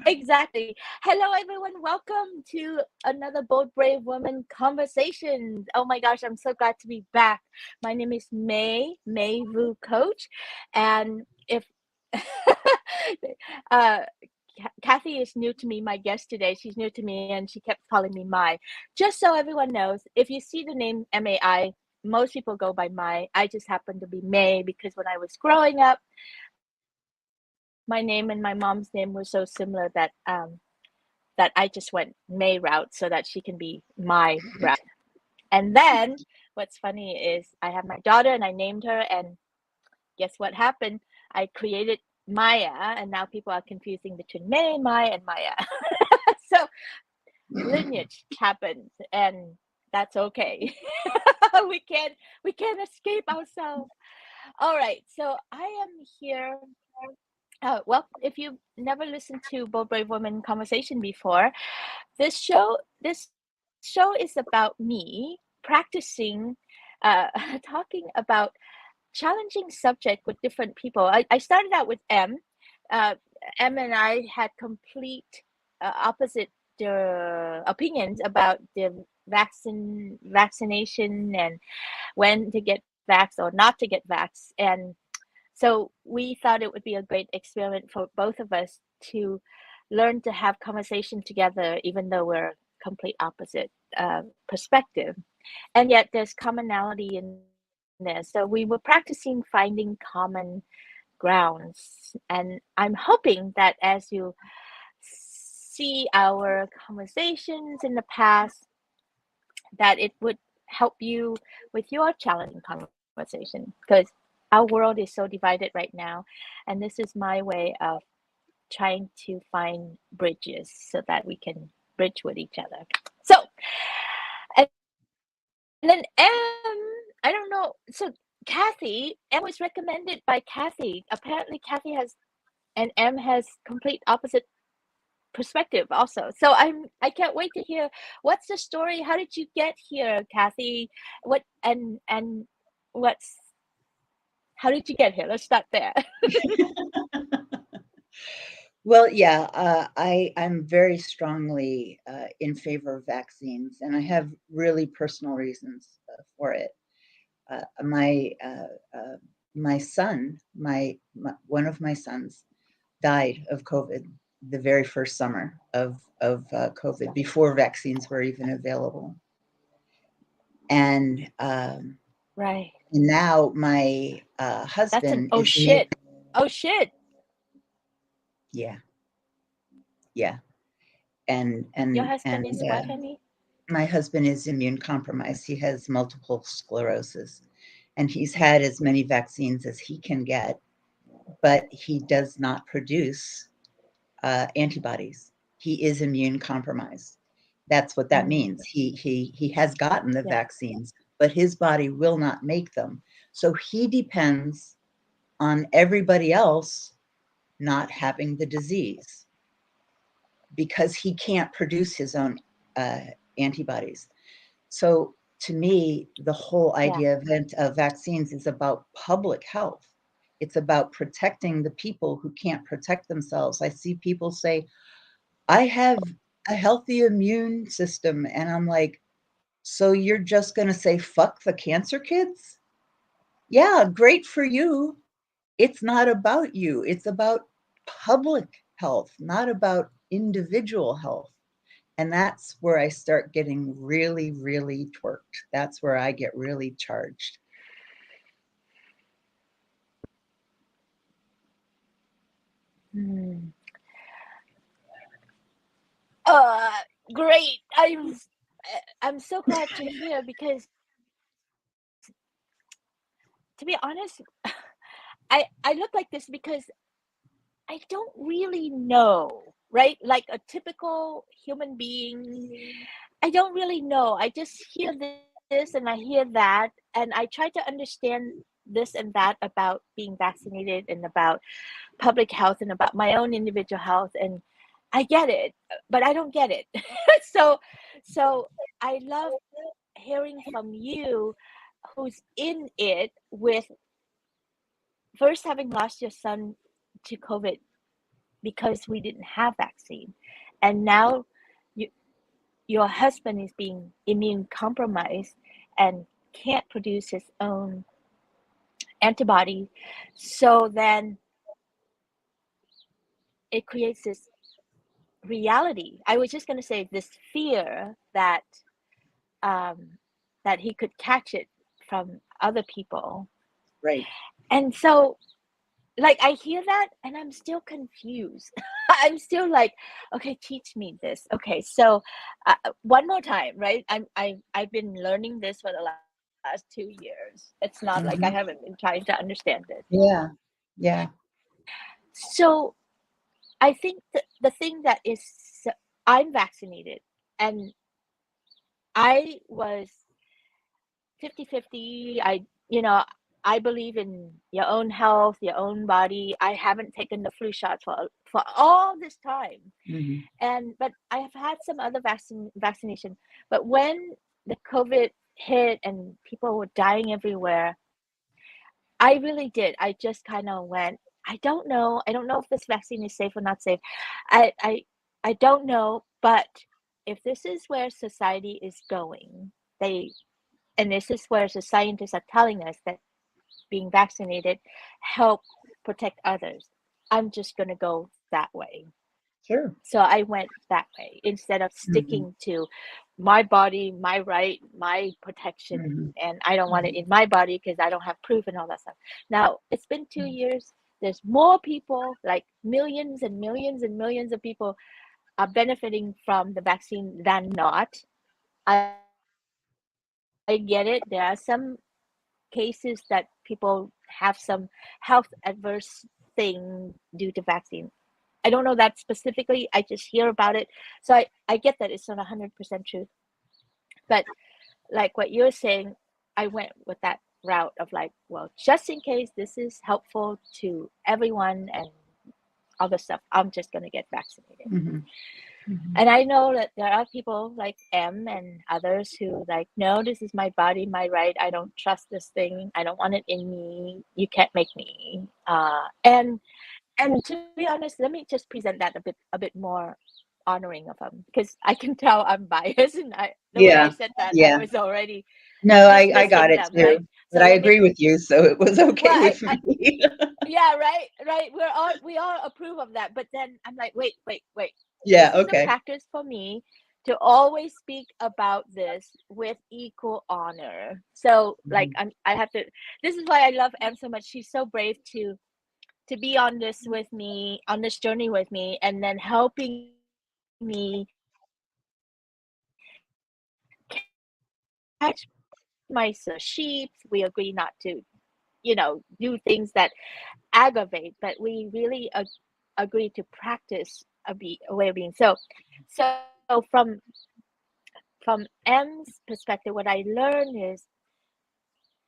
Exactly. Hello, everyone. Welcome to another Bold Brave Woman Conversation. Oh my gosh, I'm so glad to be back. My name is Mai Vu Coach, and if uh, Cathy is new to me, my guest today. She's new to me, and she kept calling me Mai. Just so everyone knows, if you see the name Mai, most people go by Mai. I just happen to be May because when I was growing up, my name and my mom's name were so similar that I just went May route so that she can be my route. And then what's funny is I have my daughter and I named her, and guess what happened? I created Maya, and now people are confusing between May, Mai, and Maya. So lineage happens, and that's okay. we can't we can't escape ourselves. All right, so I am here. Well, if you've never listened to Bold Brave Woman Conversation before, this show is about me practicing talking about challenging subject with different people. I started out with M. Uh, M and I had complete opposite opinions about the vaccination and when to get vax or not to get vax. And so we thought it would be a great experiment for both of us to learn to have conversation together, even though we're complete opposite perspective. And yet there's commonality in there. So we were practicing finding common grounds. And I'm hoping that as you see our conversations in the past, that it would help you with your challenging conversation, because our world is so divided right now, and this is my way of trying to find bridges so that we can bridge with each other. So, and then I don't know. So Cathy, M was recommended by Cathy. Apparently, Cathy has and M has complete opposite perspective also. So I can't wait to hear what's the story. How did you get here, Cathy? What and what's how did you get here? Let's start there. Well, yeah, I'm very strongly in favor of vaccines, and I have really personal reasons for it. My my son, one of my sons, died of COVID the very first summer of COVID, before vaccines were even available, and Right. now my That's an husband oh is immune. shit. Oh shit. Yeah, yeah, and Your and husband and is what, honey? my husband is immune compromised. He has multiple sclerosis, and he's had as many vaccines as he can get, but he does not produce antibodies. He is immune compromised. That's what that Mm, means. He has gotten the yeah. vaccines, but his body will not make them. So he depends on everybody else not having the disease because he can't produce his own uh, antibodies. So to me, the whole Yeah. idea of vaccines is about public health. It's about protecting the people who can't protect themselves. I see people say, I have a healthy immune system. And I'm like, so you're just going to say, fuck the cancer kids? Yeah, great for you. It's not about you, it's about public health, not about individual health. And that's where I start getting really, really twerked. That's where I get really charged. Hmm. Uh, Great. I'm so glad you're here because, to be honest, I look like this because I don't really know, right? Like a typical human being, I don't really know. I just hear this and I hear that, and I try to understand this and that about being vaccinated and about public health and about my own individual health, and I get it, but I don't get it. so so I love hearing from you who's in it with first having lost your son to COVID because we didn't have vaccine. And now you, your husband is being immune compromised and can't produce his own antibody. So then it creates this reality. I was just going to say this fear um, that he could catch it from other people. Right. And so, like, I hear that and I'm still confused. I'm still like, okay, teach me this. Okay, so one more time, right? I've been learning this for the last 2 years. It's not like I haven't Mhm. been trying to understand it. Yeah. Yeah. So I think the thing that is, I'm vaccinated and I was 50-50. I believe in your own health, your own body. I haven't taken the flu shot for all this time. Mhm. But I have had some other vaccination. But when the COVID hit and people were dying everywhere, I really did. I just kind of went, I don't know. I don't know if this vaccine is safe or not safe. I I I don't know, but if this is where society is going, they and this is where the scientists are telling us that being vaccinated help protect others. I'm just going to go that way. Sure. So I went that way instead of Mhm. sticking to my body, my right, my protection, Mhm. and I don't want it Mhm. in my body because I don't have proof and all that stuff. Now, it's been 2 years. There's more people, like millions and millions and millions of people are benefiting from the vaccine than not. I get it. There are some cases that people have some health adverse thing due to vaccine. I don't know that specifically. I just hear about it. So I get that it's not 100% true. But like what you're saying, I went with that route of like, well, just in case this is helpful to everyone and other stuff, I'm just going to get vaccinated. Mhm. Mhm. And I know that there are people like M and others who like, no, this is my body, my right. I don't trust this thing. I don't want it in me. You can't make me. And to be honest, let me just present that a bit more honoring of them because I can tell I'm biased and the way I Yeah. said that I Yeah. was already No, I got dismissing it them, too, right? but So I let me agree with you, so it was well okay with me. yeah, right. We all approve of that, but then I'm like, wait. Yeah, This is a okay. practice for me to always speak about this with equal honor. So like Mhm. I have to. This is why I love Em so much. She's so brave to be on this with me, on this journey with me, and then helping me catch my sheep. We agree not to, do things that aggravate, but we really agree to practice a way of being. So from M's perspective, what I learned is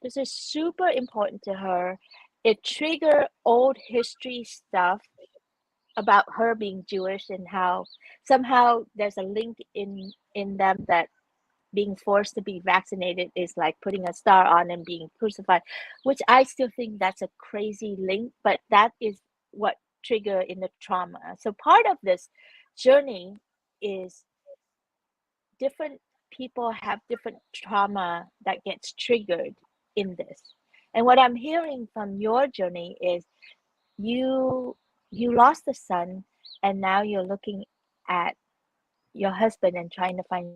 this is super important to her. It trigger old history stuff about her being Jewish and how somehow there's a link in them that being forced to be vaccinated is like putting a star on and being crucified, which I still think that's a crazy link, but that is what trigger in the trauma. So part of this journey is different people have different trauma that gets triggered in this. And what I'm hearing from your journey is you you lost a son and now you're looking at your husband and trying to find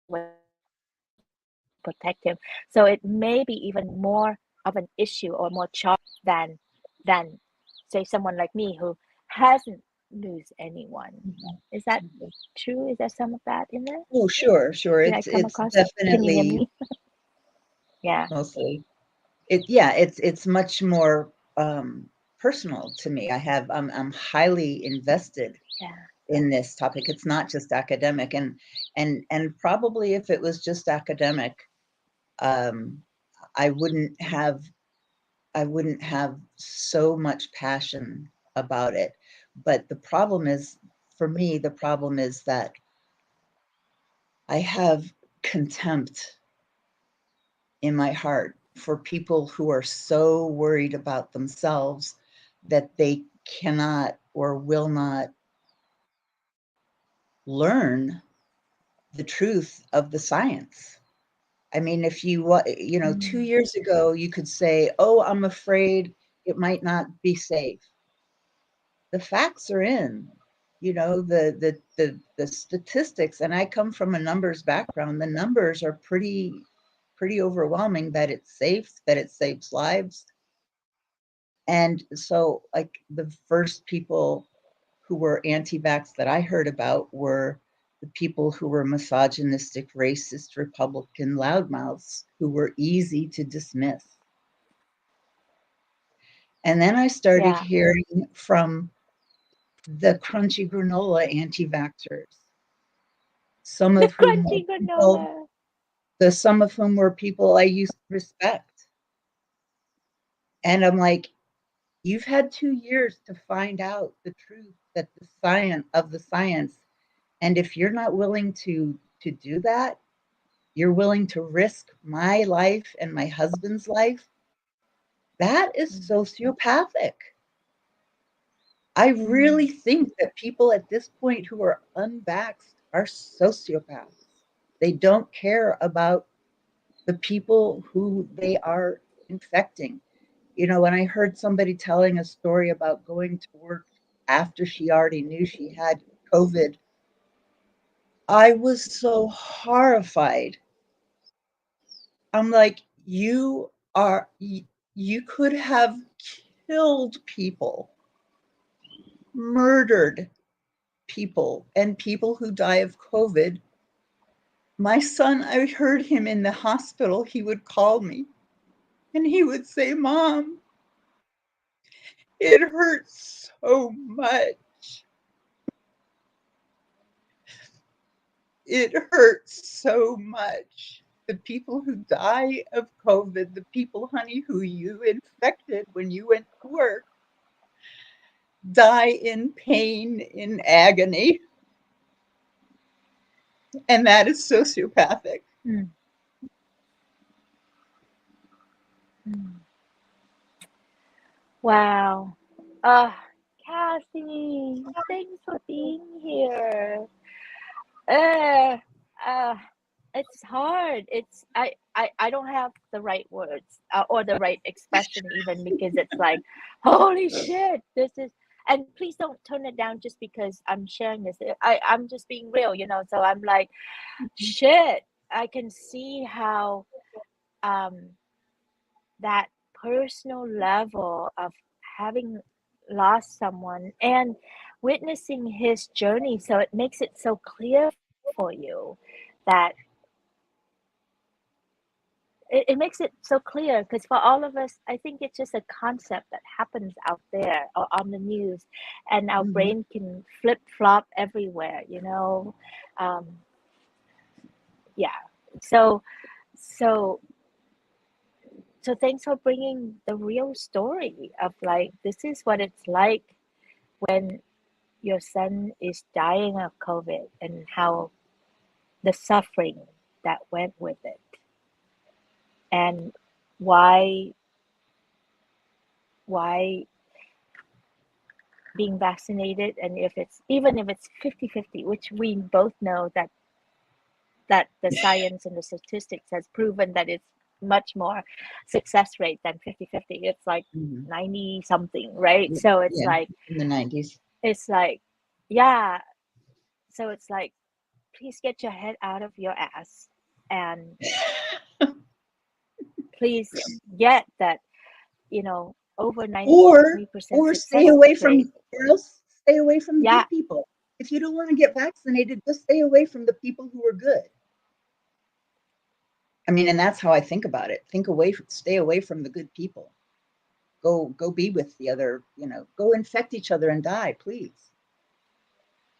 ways to protect him. So it may be even more of an issue or more charged than say someone like me who hasn't lose anyone. Mhm. Is that Mhm. true? Is there some of that in there? Oh, sure, sure. Did I come It's across? Can you hear definitely me? Yeah. mostly yeah, it's much more personal to me. I'm highly invested Yeah. in this topic. It's not just academic, and probably if it was just academic, um, I wouldn't have I wouldn't have so much passion about it. But the problem is, for me, the problem is that I have contempt in my heart for people who are so worried about themselves that they cannot or will not learn the truth of the science. I mean, if you 2 Mm. years ago, you could say, "Oh, I'm afraid it might not be safe." The facts are in, the statistics, and I come from a numbers background. The numbers are pretty overwhelming that it's safe, that it saves lives. And so, like, the first people who were anti-vax that I heard about were the people who were misogynistic, racist, Republican loudmouths who were easy to dismiss. And then I started Yeah. hearing from the crunchy granola anti-vaxxers, some The of whom crunchy were people, granola. some of whom were people I used to respect. And I'm like, you've had 2 years to find out the truth that the science. And if you're not willing to do that, you're willing to risk my life and my husband's life. That is Mm. sociopathic. I really Mm. think that people at this point who are unvaxxed are sociopaths. They don't care about the people who they are infecting. When I heard somebody telling a story about going to work after she already knew she had COVID, I was so horrified. I'm like, you could have killed people, murdered people, and people who die of COVID. My son, I heard him in the hospital. He would call me and he would say, "Mom, it hurts so much. It hurts so much. The people who die of COVID, the people, honey, who you infected when you went to work, die in pain, in agony." And that is sociopathic. Mm. Mm. Wow. Cathy, thanks for being here. Uh, uh, it's hard. I don't have the right words or the right expression even because it's like, holy shit, this is. And please don't turn it down just because I'm sharing this. I'm just being real, So I'm like, shit. I can see how um that personal level of having lost someone and witnessing his journey, so it makes it so clear for you that it makes it so clear because for all of us, I think it's just a concept that happens out there or on the news, and our Mhm. brain can flip flop everywhere, um, yeah. So so So thanks for bringing the real story of like this is what it's like when your son is dying of COVID and how the suffering that went with it and why why being vaccinated, and if it's even if it's 50-50, which we both know that the science and the statistics has proven that it's much more success rate than 50-50. It's like Mhm. 90 something, right? Yeah, So yeah, in the 90s. it's like yeah, so it's like please get your head out of your ass and please get that, over Or 93% or success stay away rate. from or else stay away from the Yeah, good people. If you don't wanna get vaccinated, just stay away from the people who are good. I mean, and that's how I think about it. Stay away from the good people. Go be with the other, go infect each other and die, please.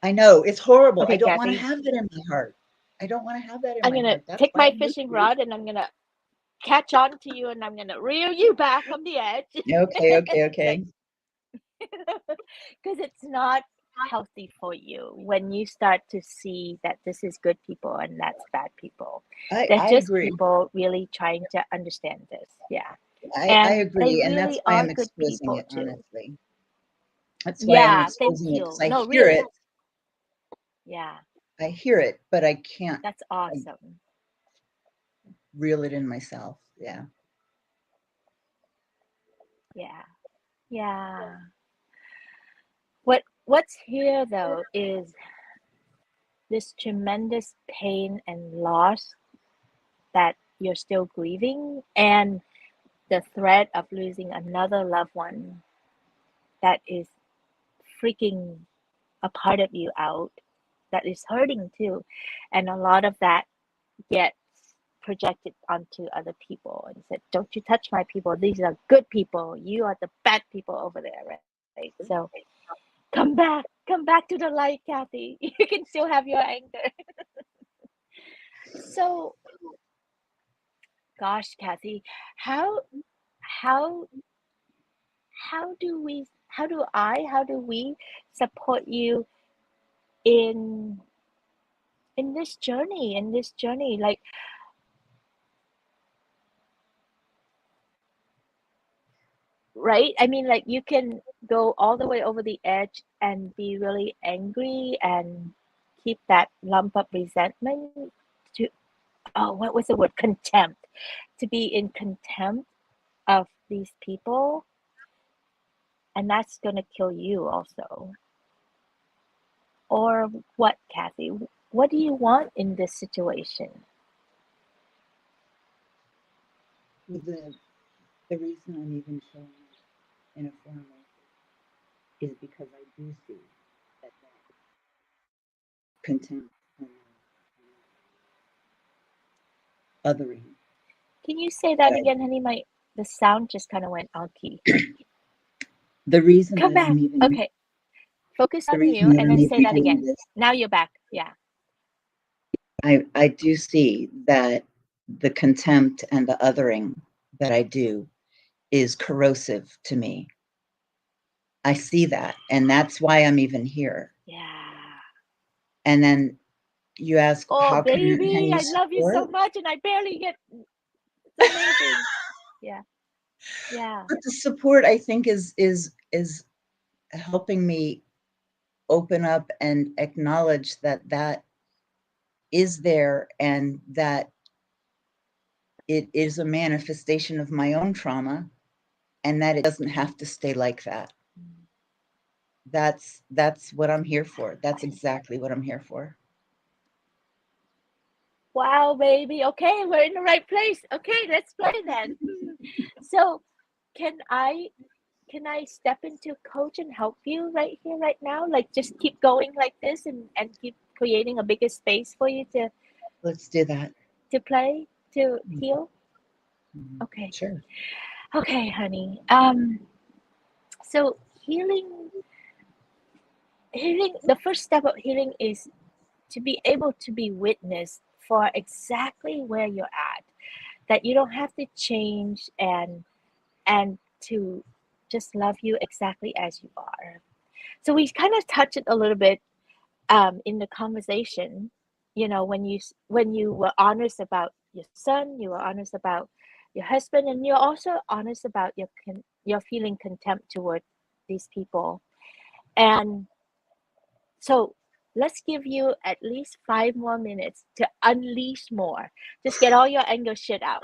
I know, it's horrible. I okay, don't wanna Cathy, have that in my heart. I don't wanna have that in I'm my gonna heart. That's take why my I'm with fishing you. rod and I'm gonna catch on to you and I'm gonna reel you back from the edge. Okay, okay, Like, okay. because it's not healthy for you when you start to see that this is good people and that's bad people. They're I just agree. people really trying to understand this. Yeah. I And they agree, and that's really why are I'm good exposing people it, too. honestly. That's why I'm Yeah, thank exposing it, because you. I No, hear really. it. Yeah, I hear it, but I can't that's awesome. reel it in myself. Yeah. Yeah. Yeah. What's here though is this tremendous pain and loss that you're still grieving, and the threat of losing another loved one that is freaking a part of you out, that is hurting too. And a lot of that gets projected onto other people and said, don't you touch my people. These are good people. You are the bad people over there, right? So come back to the light, Cathy. You can still have your anger. So, gosh, Cathy, how how how do we support you in in this journey, like, right? I mean, like, you can go all the way over the edge and be really angry and keep that lump of resentment to, oh, what was the word? Contempt. To be in contempt of these people, and that's going to kill you also. Or what, Cathy? What do you want in this situation? The reason I'm even showing up in a forum is because I do see that contempt and othering. Can you say that That again, honey? The sound just kind of went ounky. the reason Come that I'm back. even Okay. Focus the on reason you that and I'm then say even that doing again. this, Now you're back. Yeah. I do see that the contempt and the othering that I do is corrosive to me. I see that, and that's why I'm even here. Yeah. And then you ask, Oh, how can baby, you I love you so support? much and I barely get, it's amazing. Yeah. Yeah. But the support, I think, is helping me open up and acknowledge that that is there, and that it is a manifestation of my own trauma, and that it doesn't have to stay like that. That's what I'm here for. That's exactly what I'm here for. Wow, baby. Okay, we're in the right place. Okay, let's play then. So, can I can I step into coach and help you right here, right now? Like, just keep going like this and keep creating a bigger space for you Let's do that. to play, to Mhm, heal. mhm. Okay. Sure. Okay, honey. So healing, the first step of healing is to be able to be witnessed for exactly where you're at. That you don't have to change and to just love you exactly as you are. So we kind of touched it a little bit in the conversation. You know, when you were honest about your son, you were honest about your husband, and you're also honest about your feeling contempt toward these people. And so let's give you at least 5 more minutes to unleash more. Just get all your anger shit out.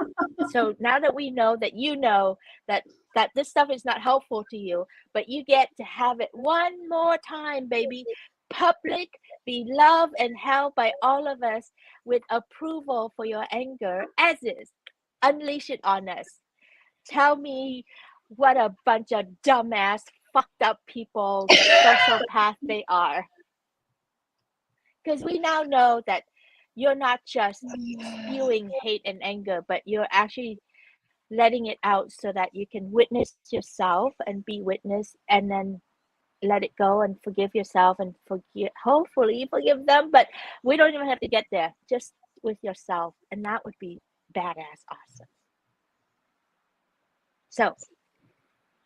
So now that we know that you know that this stuff is not helpful to you, but you get to have it one more time, baby. Public, be loved and held by all of us with approval for your anger as is. Unleash it on us. Tell me what a bunch of dumbass, fucked up people, sociopath they are, because we now know that you're not just spewing hate and anger, but you're actually letting it out so that you can witness yourself and be witnessed, and then let it go and forgive yourself and forgive, hopefully forgive them. But we don't even have to get there, just with yourself, and that would be badass awesome. So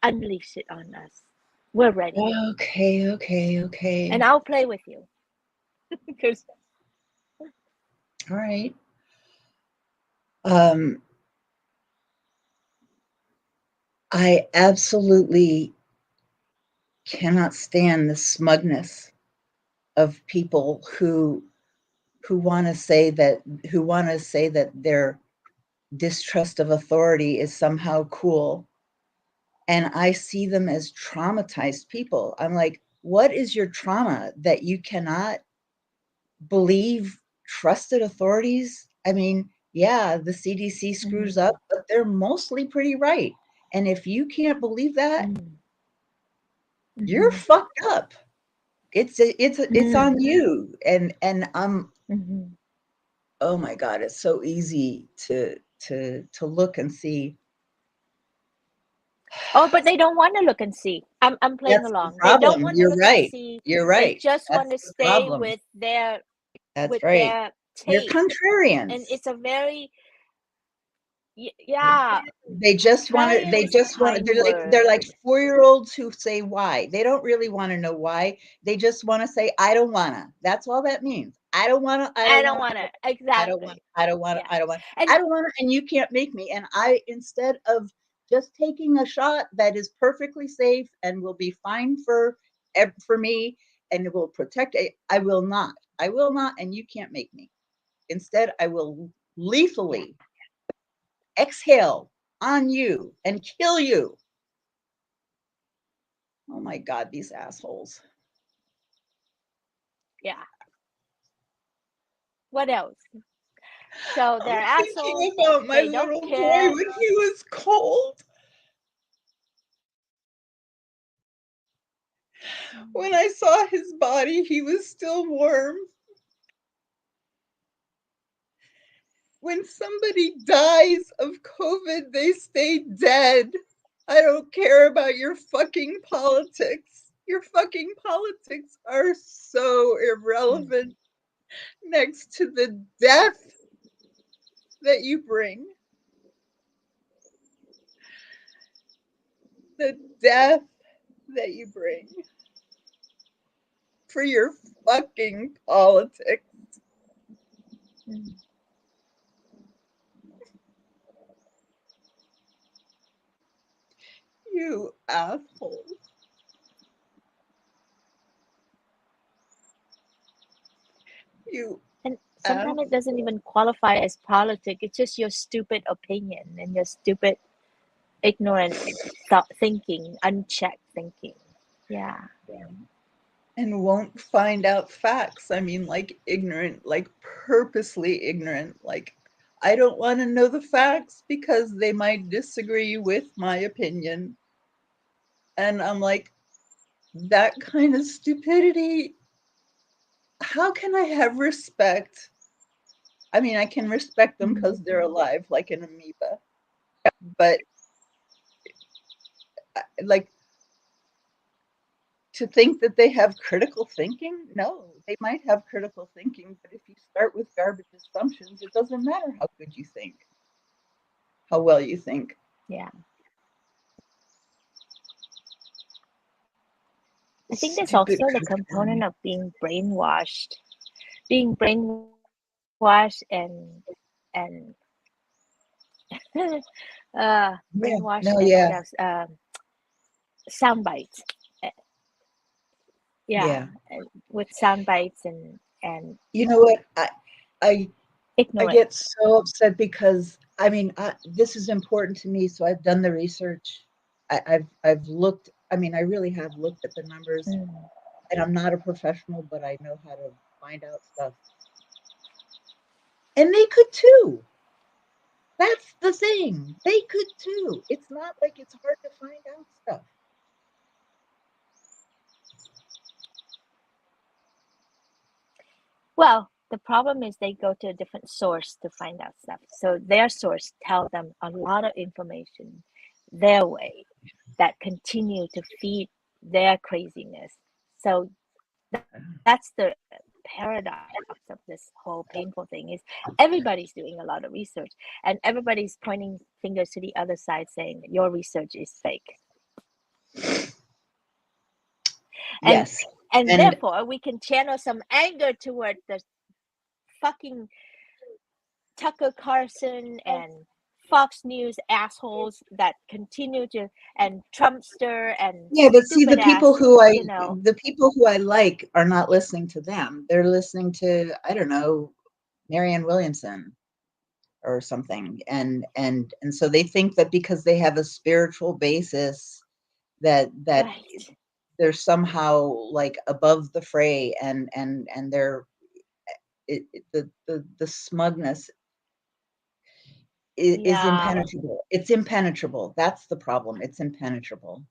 unleash it on us. We're ready, Okay, okay, and okay. I'll play with you because All right. Um, I absolutely cannot stand the smugness of people who want to say that their distrust of authority is somehow cool. And I see them as traumatized people. I'm like, what is your trauma that you cannot believe trusted authorities? I mean, yeah, the CDC screws up, but they're mostly pretty right. And if you can't believe that, you're fucked up. It's on you. And oh my God, it's so easy to look and see. Oh, but they don't want to look and see. I'm playing That's the along. They don't problem. want to You're look and right. see. You're They right. just That's want to the stay problem. with their That's right. They're take. contrarians. And it's a very yeah. They just want to. Contrarian They is a just want to. kind They're word. like 4-year-olds who say why. They don't really want to know why. They just want to say I don't wanna. That's all that means. I don't wanna. I I don't don't wanna. want to. I don't want. Exactly. I don't want. Yeah. I don't want. And I don't want. And you can't make me. And I, instead of just taking a shot that is perfectly safe and will be fine for me and it will protect. I will not. I will not. And you can't make me. Instead, I will lethally exhale on you and kill you. Oh my God, these assholes. yeah. What else? So I'm they're thinking assholes. about my They don't little boy care. when he was cold. When I saw his body, he was still warm. When somebody dies of COVID, they stay dead. I don't care about your fucking politics. Your fucking politics are so irrelevant next to the death that you bring. The death that you bring for your fucking politics. You asshole. You And asshole. sometimes it doesn't even qualify as politics. It's just your stupid opinion and your stupid, ignorant thinking, unchecked thinking. Yeah. And won't find out facts. I mean, like ignorant, like purposely ignorant. Like, I don't want to know the facts because they might disagree with my opinion. And I'm like, that kind of stupidity, how can I have respect? I mean, I can respect them because they're alive, like an amoeba. But like, to think that they have critical thinking? No, they might have critical thinking, but if you start with garbage assumptions, it doesn't matter how good you think, how well you think. Yeah. I think there's Stupid also the component Christian. of being brainwashed and Yeah, brainwashed no, and yeah, what else? Sound bites. Uh, Yeah, yeah. with sound bites and You know what? I I ignorant. get so upset because I mean, this is important to me, so I've done the research. I've looked. I mean, I really have looked at the numbers, Mm. and I'm not a professional, but I know how to find out stuff. And they could too. That's the thing. They could too. It's not like it's hard to find out stuff. Well, the problem is they go to a different source to find out stuff. So their source tell them a lot of information their way that continue to feed their craziness. So that's the paradox of this whole painful thing is everybody's doing a lot of research and everybody's pointing fingers to the other side saying your research is fake. And Yes. and And therefore we can channel some anger toward the fucking Tucker Carlson and Fox News assholes that continue to, and Trumpster and Yeah, but see, stupid ass, you know. the people who I like are not listening to them. They're listening to, I don't know, Marianne Williamson or something. And so they think that because they have a spiritual basis that Right. they're somehow like above the fray, and they're the smugness is Yeah. impenetrable. It's impenetrable. That's the problem. It's impenetrable.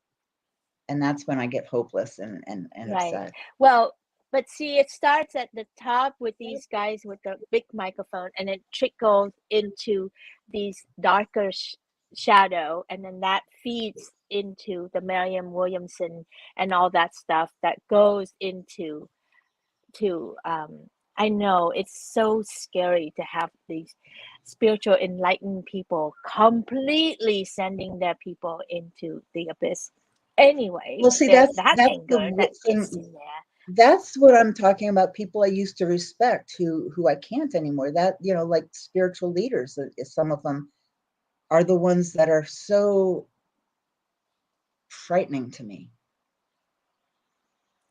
And that's when I get hopeless and Right. upset. Well, but see, it starts at the top with these guys with the big microphone, and it trickles into these darker shadow, and then that feeds into the Mariam Williamson and all that stuff that goes into to I know it's so scary to have these spiritual enlightened people completely sending their people into the abyss. Anyway, Well, see, there's that's that that's the anger that gets thing. in there. That's what I'm talking about. People I used to respect who I can't anymore. That, like spiritual leaders, some of them are the ones that are so frightening to me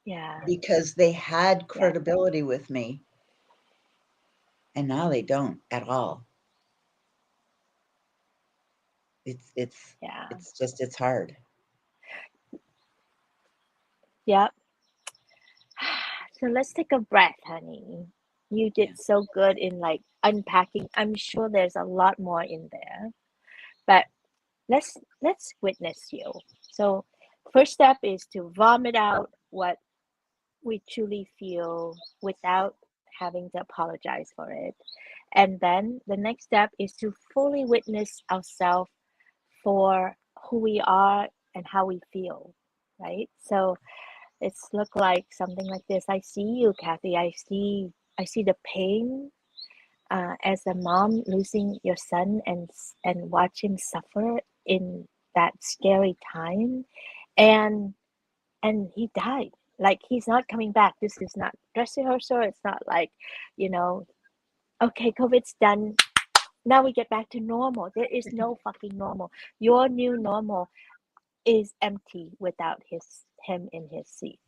Yeah, because they had yeah, credibility with me and now they don't at all. It's it's yeah, it's just it's hard. yeah. So let's take a breath, honey. You did Yeah. so good in like unpacking. I'm sure there's a lot more in there, but let's witness you. So first step is to vomit out what we truly feel without having to apologize for it. And then the next step is to fully witness ourselves for who we are and how we feel, right? So it's look like something like this. I see you, Cathy. I see the pain as a mom losing your son and watch him suffer in that scary time, and he died. Like he's not coming back. This is not dress rehearsal. It's not like, you know, okay, COVID's done. Now we get back to normal. There is no fucking normal. Your new normal is empty without him in his seat.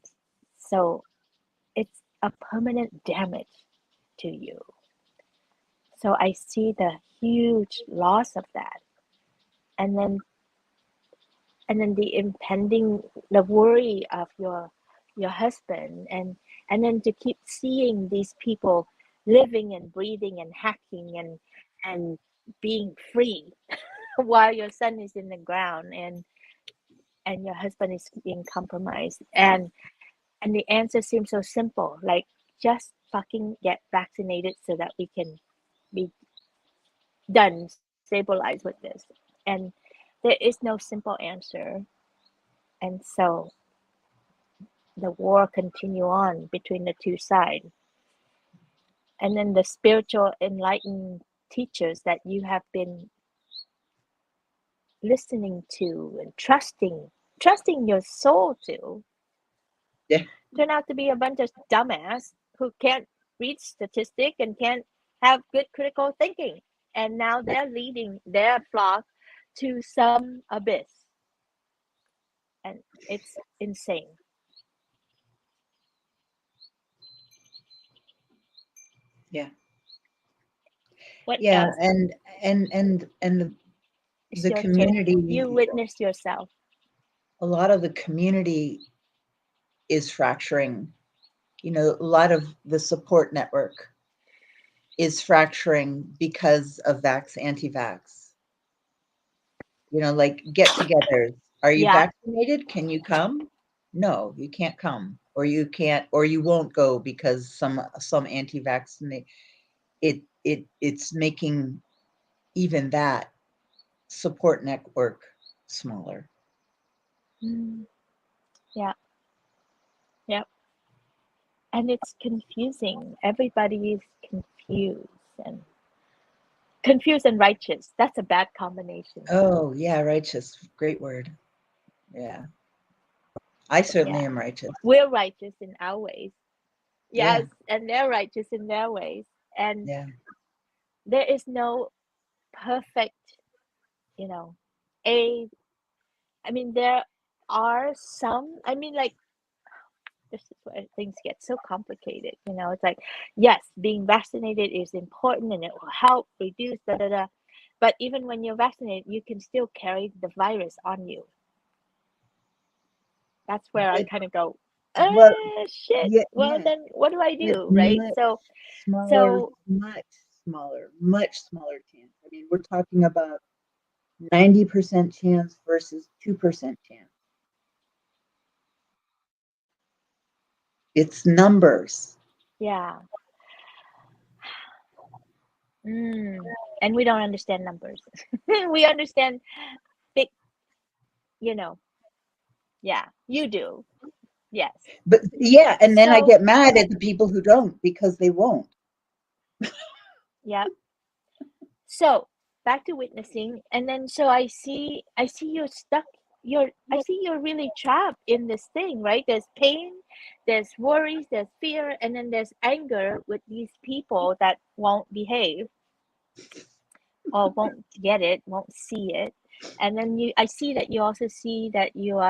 So it's a permanent damage to you. So I see the huge loss of that. And then the impending, the worry of your husband, and then to keep seeing these people living and breathing and hacking and being free while your son is in the ground and your husband is being compromised, and the answer seems so simple, like just fucking get vaccinated so that we can be done, stabilized with this. And there is no simple answer, and so the war continue on between the two sides. And then the spiritual enlightened teachers that you have been listening to and trusting your soul to Yeah. turn out to be a bunch of dumbass who can't read statistic and can't have good critical thinking, and now they're leading their flock to some abyss, and it's insane. Yeah. What Yeah, else? and It's the your turn. You community, witness yourself. a lot of the community is fracturing. A lot of the support network is fracturing because of anti-vax. Like get-togethers. Are you Yeah. vaccinated? Can you come? No, you can't come, or you can't, or you won't go because some anti-vaccinate. It's making even that support network smaller. Mm, yeah. Yeah. And it's confusing. Everybody is confused and righteous. That's a bad combination. Oh yeah, righteous. Great word. Yeah, I certainly Yeah. am righteous. We're righteous in our ways. Yeah, Yes, and they're righteous in their ways. And yeah. there is no perfect. you know, a I mean, there are some, I mean, like, this is where things get so complicated, you know. It's like, yes, being vaccinated is important and it will help reduce da da da. But even when you're vaccinated, you can still carry the virus on you. That's where I It, kind of go, well, shit. yeah, Well, yeah. then what do I With do, right? much smaller, So much smaller chance. I mean, we're talking about 90% chance versus 2% chance. It's numbers. yeah. And we don't understand numbers. We understand big, you know. Yeah, you do. Yes. But yeah, and then I So, get mad at the people who don't because they won't. yeah. So back to witnessing, and then so I see you're stuck. I see you're really trapped in this thing, right? There's pain, there's worries, there's fear, and then there's anger with these people that won't behave or won't get it, won't see it. And then I see that you also see that you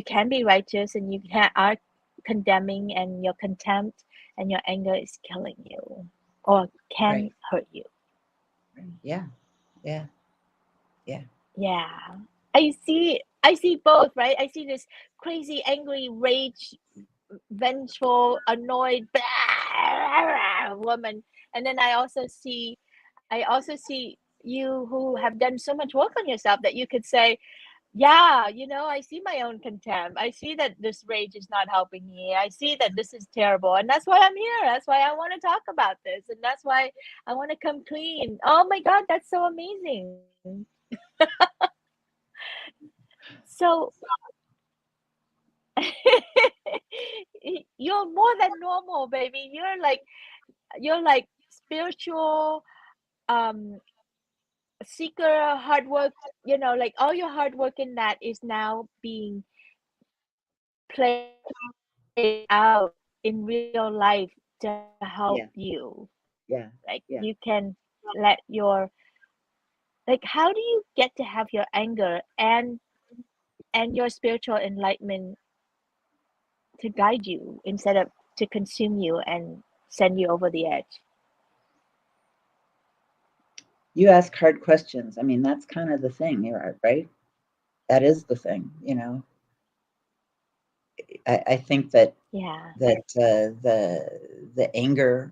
can be righteous and are condemning, and your contempt and your anger is killing you or can Right. hurt you. Yeah. Yeah. Yeah. Yeah. I see both, right? I see this crazy, angry, rage, vengeful, annoyed woman. And then I also see you who have done so much work on yourself that you could say, yeah, I see my own contempt. I see that this rage is not helping me. I see that this is terrible. And that's why I'm here. That's why I want to talk about this. And that's why I want to come clean. Oh my God, that's so amazing. So you're more than normal, baby. You're like spiritual um seeker, hard work, like all your hard work in that is now being played out in real life to help Yeah. you. Yeah. Like Yeah. you can let your like how do you get to have your anger and your spiritual enlightenment to guide you instead of to consume you and send you over the edge? You ask hard questions. I mean, that's kind of the thing, right? That is the thing, you know. I think that Yeah. the anger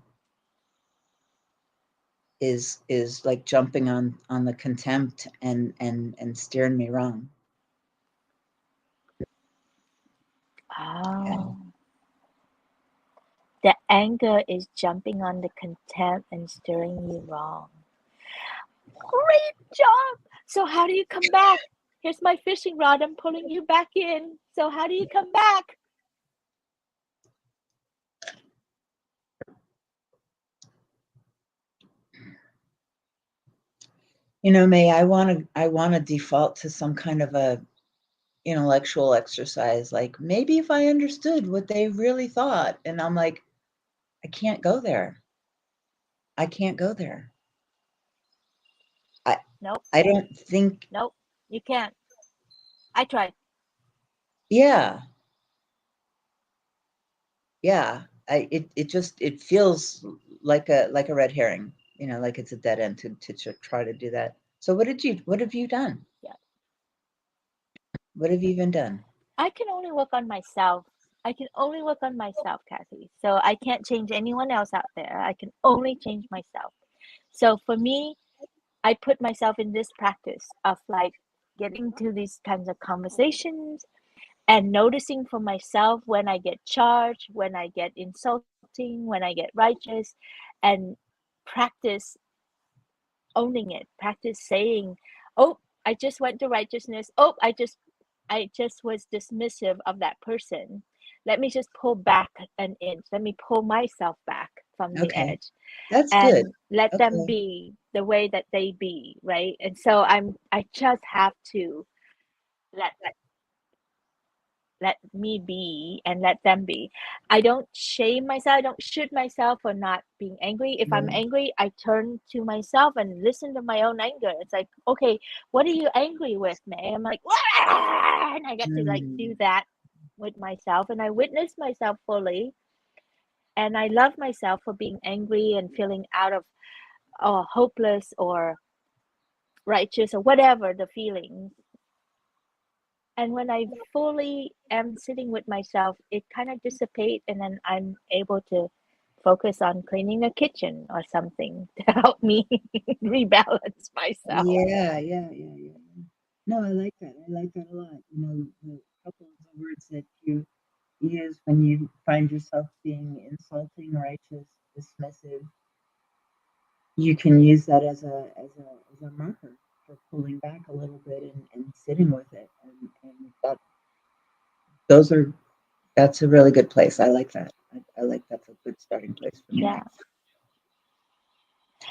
is like jumping on the contempt and steering me wrong. Yeah. Oh, the anger is jumping on the contempt and steering you wrong. Great job. So how do you come back? Here's my fishing rod. I'm pulling you back in. So how do you come back? You know, May, I want to default to some kind of a intellectual exercise, like maybe if I understood what they really thought, and I'm like, I can't go there. I can't go there. I Nope. I don't think. Nope. You can't. I tried. Yeah, yeah. It just it feels like a red herring, you know, like it's a dead end to try to do that. So what have you done? Yeah. What have you even done? I can only work on myself. I can only work on myself, Kathy. So I can't change anyone else out there. I can only change myself. So for me, I put myself in this practice of like getting to these kinds of conversations and noticing for myself when I get charged, when I get insulting, when I get righteous, and practice owning it, practice saying, "Oh, I just went to righteousness. Oh, I just was dismissive of that person. Let me just pull back an inch. Let me pull myself back from the Okay, edge that's good. and let them Okay, be the way that they be, right?" And so I just have to let let me be and let them be. I don't shame myself. I don't shoot myself for not being angry. If I'm Yeah. angry, I turn to myself and listen to my own anger. It's like, okay, what are you angry with, May? I'm like, "Wah!" And I get to like do Mm. that with myself, and I witness myself fully, and I love myself for being angry and feeling out of hopeless or righteous or whatever the feelings. And when I fully am sitting with myself, it kind of dissipates, and then I'm able to focus on cleaning the kitchen or something to help me rebalance myself. Yeah, yeah, yeah, yeah. No, I like that. I like that a lot. You know, the couple of the words that you use when you find yourself being insulting, righteous, dismissive, you can use that as a marker for pulling back a little bit and sitting with it. And that those are that's a really good place. I like that. I like that's a good starting place for me Yeah. next.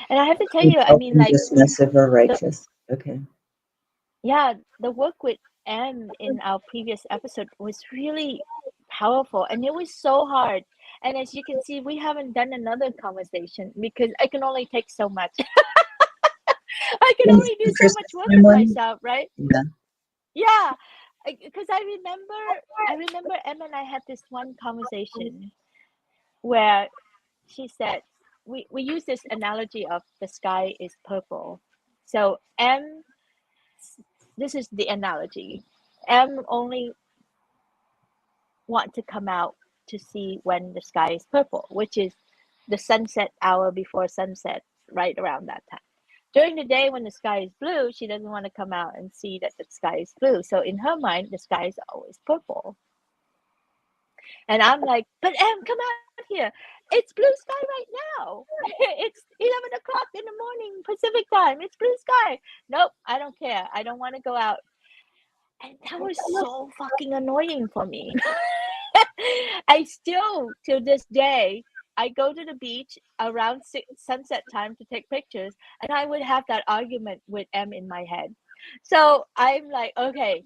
And I have to tell you, I mean, Insulting, like, dismissive, or the righteous. Okay. yeah, the work with M in our previous episode was really powerful, and it was so hard. And as you can see, we haven't done another conversation because I can only take so much. I can When's only do the so much Christmas work time with one? myself, right? Yeah. Yeah, because I remember Em and I had this one conversation where she said we use this analogy of the sky is purple. So M, this is the analogy. M only want to come out to see when the sky is purple, which is the sunset hour before sunset, right around that time. During the day when the sky is blue, she doesn't want to come out and see that the sky is blue. So in her mind, the sky is always purple. And I'm like, but Em, come out here. It's blue sky right now. It's 11 o'clock in the morning Pacific time. It's blue sky. Nope, I don't care. I don't want to go out. And that was so fucking annoying for me. I still, to this day, I go to the beach around sunset time to take pictures, and I would have that argument with M in my head. So I'm like, okay,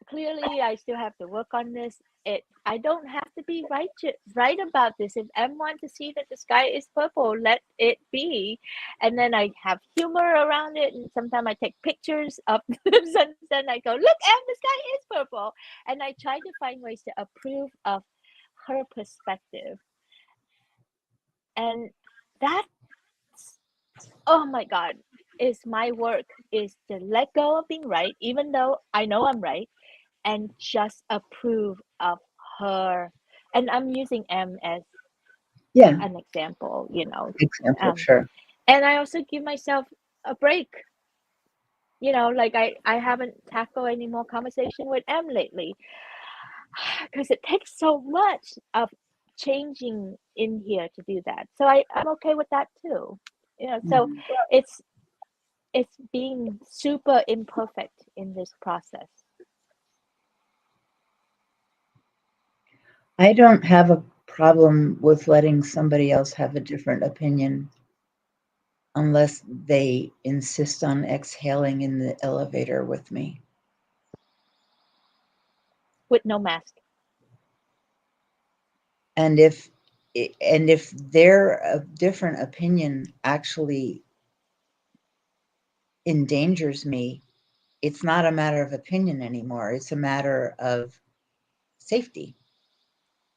clearly I still have to work on this. I don't have to be right about this. If M wants to see that the sky is purple, let it be. And then I have humor around it, and sometimes I take pictures of the sunset. And I go, look, M, the sky is purple. And I try to find ways to approve of her perspective. And that's, oh my God, is my work is to let go of being right, even though I know I'm right, and just approve of her. And I'm using M as Yeah. an example, Example, um, sure. and I also give myself a break. Like I haven't tackled any more conversation with M lately because it takes so much of changing in here to do that. So I'm okay with that too. So Mhm. it's it's being super imperfect in this process. I don't have a problem with letting somebody else have a different opinion unless they insist on exhaling in the elevator with me. With no mask. And if their different opinion actually endangers me, it's not a matter of opinion anymore. It's a matter of safety.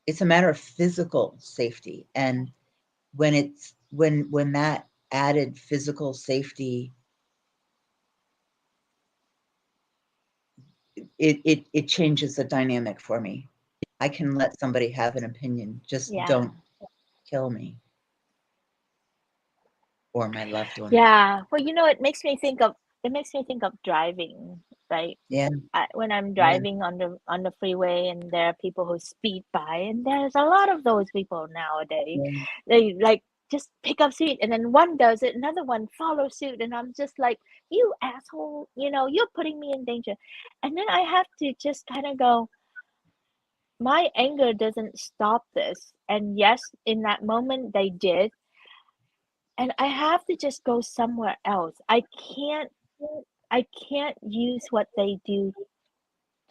It's a matter of physical safety. And when that added physical safety, it changes the dynamic for me. I can let somebody have an opinion, just Yeah. don't kill me or my loved one. Yeah. Well, it makes me think of driving, right? Yeah, When I'm yeah, driving on the freeway, and there are people who speed by, and there's a lot of those people nowadays. yeah. They like just pick up speed, and then one does it, another one follows suit, and I'm just like, you asshole, you're putting me in danger. And then I have to just kind of go, my anger doesn't stop this. And yes, in that moment they did, and I have to just go somewhere else. I can't use what they do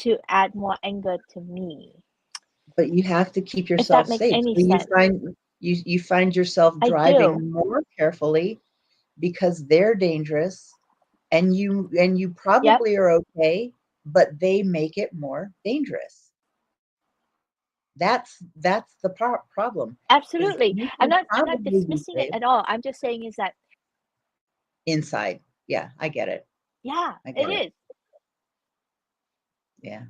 to add more anger to me. But you have to keep If that yourself makes safe. any So sense. you find yourself I do. driving more carefully because they're dangerous, and you Yep. probably are okay, but they make it more dangerous. That's the problem, is Absolutely. you I'm can not probably be dismissing it safe at all. I'm just saying is that inside. Yeah, I get it. yeah, I it get it. is. Yeah.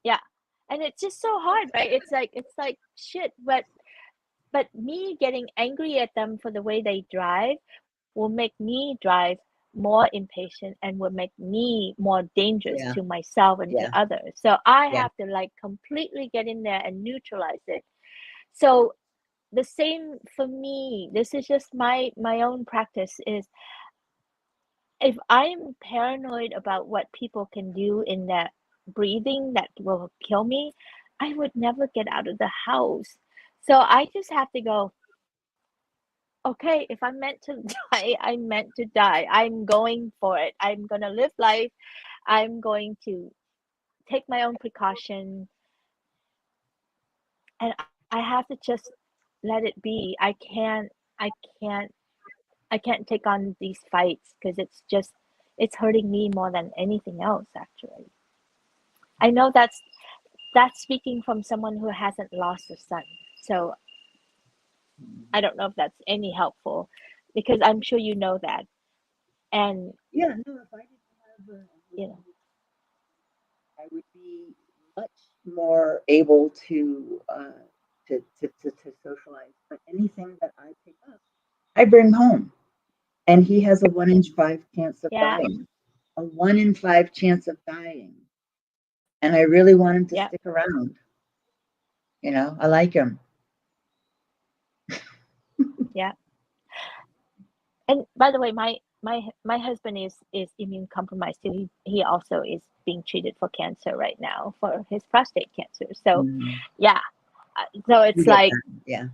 Yeah. And it's just so hard, right? It's like shit, but me getting angry at them for the way they drive will make me drive more impatient and will make me more dangerous Yeah. to myself and to Yeah. others. So I Yeah. have to like completely get in there and neutralize it. So the same for me. This is just my own practice is if I'm paranoid about what people can do in that breathing that will kill me, I would never get out of the house. So I just have to go, okay, if I'm meant to die, I'm meant to die. I'm going for it. I'm going to live life. I'm going to take my own precaution and I have to just let it be. I can't I can't take on these fights because it's hurting me more than anything else actually. I know that's speaking from someone who hasn't lost a son. So I don't know if that's any helpful because I'm sure you know that. And Yeah, no, if I didn't have a you know, I would be much more able to socialize. But anything that I pick up, I bring home. And he has a 1 in 5 chance of yeah, dying. A 1 in 5 chance of dying. And I really want him to yeah, stick around. I like him. yeah. And by the way, my husband is immune compromised too. He also is being treated for cancer right now for his prostate cancer. So Mhm. yeah, so You it's get like that. Yeah.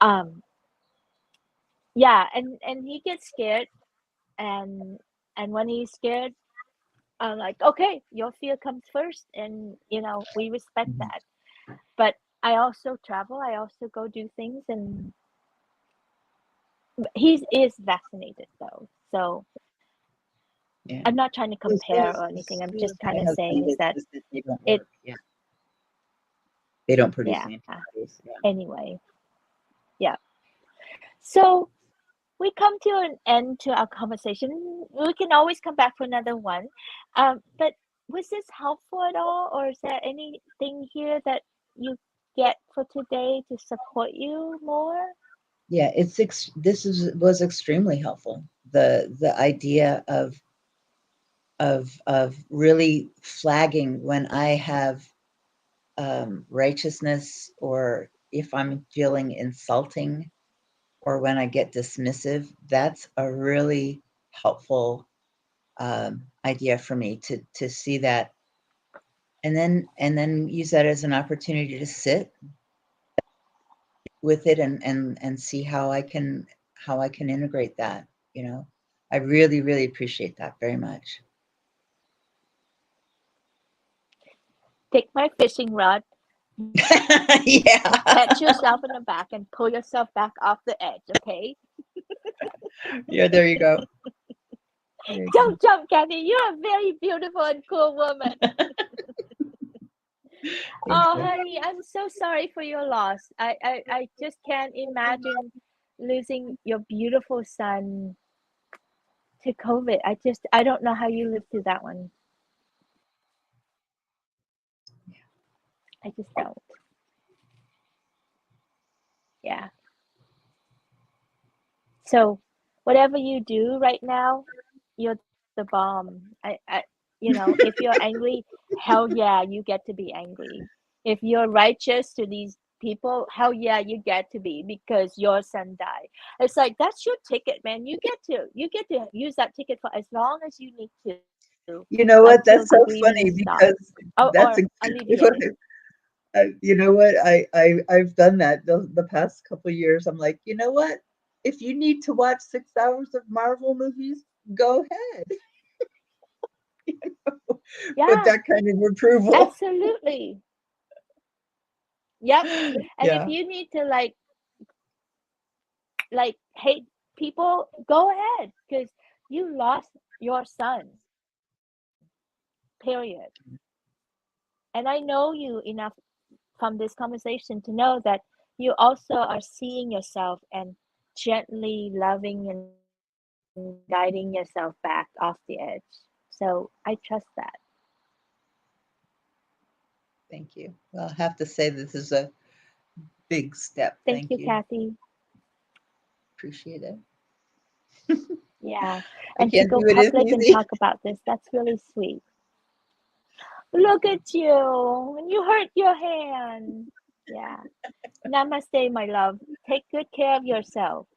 um yeah, and he gets scared and when he's scared, I'm like, okay, your fear comes first, and we respect Mhm. that. But I also travel. I also go do things, and he is vaccinated though, so Yeah. I'm not trying to So compare or anything. I'm so just is kind my of saying husband. is It's that just that they don't it, work. Yeah. They don't produce yeah. antibodies. Yeah. Anyway, yeah. So we come to an end to our conversation. We can always come back for another one. But was this helpful at all, or is there anything here that you get for today to support you more? Yeah, this was extremely helpful. The idea of really flagging when I have righteousness, or if I'm feeling insulting, or when I get dismissive. That's a really helpful idea for me to see that, and then use that as an opportunity to sit with it, and see how I can integrate that. You know, I really, really appreciate that very much. Take my fishing rod, Yeah. pat yourself in the back, and pull yourself back off the edge, okay? Yeah, there you go. There you go. Don't jump, Kathy. You're a very beautiful and cool woman. Thanks, Oh, man. honey, I'm so sorry for your loss. I just can't imagine losing your beautiful son to COVID. I don't know how you lived through that one. I just don't. Yeah. So, whatever you do right now, you're the bomb. If you're angry, hell yeah, you get to be angry. If you're righteous to these people, hell yeah, you get to be because your son died. It's like that's your ticket, man. You get to use that ticket for as long as you need to You know until what? the That's so grieving funny stops. because Or that's exactly alleviate what it. you know what? I've done that the past couple of years. I'm like, you know what? If you need to watch 6 hours of Marvel movies, go ahead. with Yeah, that kind of approval. absolutely. Yep. And if Yeah. you need to hate people, go ahead, because you lost your son, period. And I know you enough from this conversation to know that you also are seeing yourself and gently loving and guiding yourself back off the edge. So I trust that. Thank you. Well, I have to say this is a big step. Thank Thank you, you. Cathy. Appreciate it. Yeah. I And to can't go do it as public and easy. talk about this, that's really sweet. Look at you. You hurt your hand. Yeah. Namaste, my love. Take good care of yourself.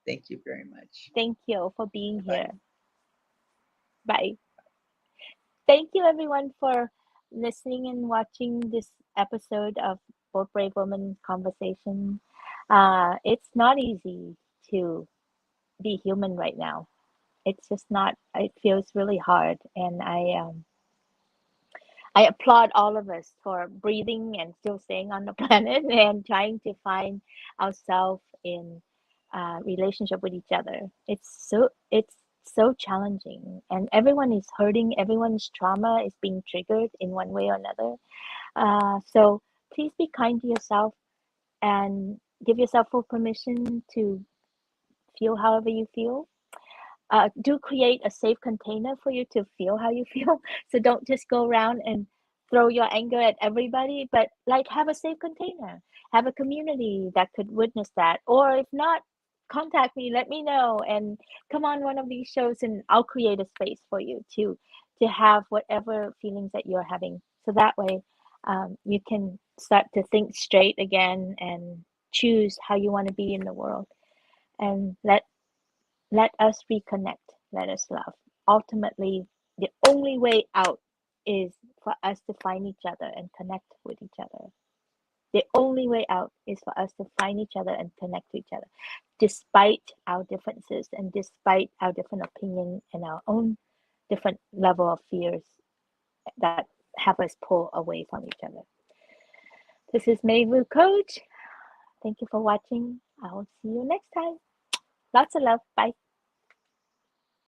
Thank you very much. Thank you for being Bye. here. Bye. Thank you, everyone, for listening and watching this episode of Both Brave Women Conversation. It's not easy to be human right now. It's just not. It feels really hard, and I applaud all of us for breathing and still staying on the planet and trying to find ourselves in relationship with each other. It's so challenging, and everyone is hurting. Everyone's trauma is being triggered in one way or another. So please be kind to yourself and give yourself full permission to feel however you feel. Do create a safe container for you to feel how you feel. So don't just go around and throw your anger at everybody, but like have a safe container, have a community that could witness that. Or if not, contact me, let me know, and come on one of these shows, and I'll create a space for you to have whatever feelings that you're having. So that way, you can start to think straight again and choose how you want to be in the world, and let us reconnect. Let us love. Ultimately, the only way out is for us to find each other and connect with each other. The only way out is for us to find each other and connect to each other, despite our differences and despite our different opinion and our own different level of fears that have us pull away from each other. This is Mai Vu Coach. Thank you for watching. I will see you next time. Lots of love. Bye.